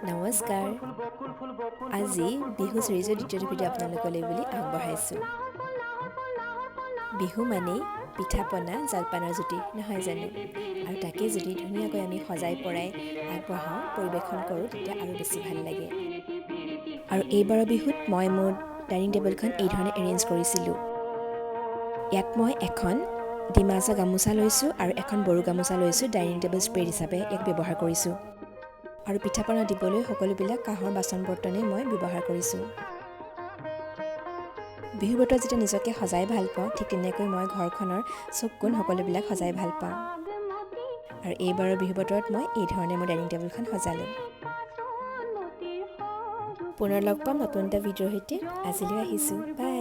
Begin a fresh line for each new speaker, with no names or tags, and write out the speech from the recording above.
নমস্কাৰ। আজি বিহু চিৰিজৰ দ্বিতীয়টো ভিডিঅ' আপোনালোকলৈ বুলি আগবঢ়াইছোঁ। বিহু মানেই পিঠা পনা জলপানৰ জুতি নহয় জানো, আৰু তাকে যদি ধুনীয়াকৈ আমি সজাই পৰাই আগবঢ়াওঁ পৰিৱেশন কৰোঁ তেতিয়া আৰু বেছি ভাল লাগে। আৰু এইবাৰৰ বিহুত মই মোৰ ডাইনিং টেবুলখন এই ধৰণে এৰেঞ্জ কৰিছিলোঁ। ইয়াত মই এখন ডিমাচা গামোচা লৈছোঁ আৰু এখন বড়ো গামোচা লৈছোঁ। ডাইনিং টেবুল স্প্ৰেড হিচাপে ইয়াক ব্যৱহাৰ কৰিছোঁ। আৰু পিঠা পনা দিবলৈ সকলোবিলাক কাঁহৰ বাচন বৰ্তনেই মই ব্যৱহাৰ কৰিছোঁ। বিহু বতৰত যেতিয়া নিজকে সজাই ভাল পাওঁ, ঠিক তেনেকৈ মই ঘৰখনৰ চুক কোণ সকলোবিলাক সজাই ভাল পাওঁ। আৰু এইবাৰৰ বিহু বতৰত মই এই ধৰণে মোৰ ডাইনিং টেবুলখন সজালোঁ। পুনৰ লগ পাম নতুন এটা ভিডিঅ'ৰ সৈতে। আজিলৈ আহিছোঁ, বাই।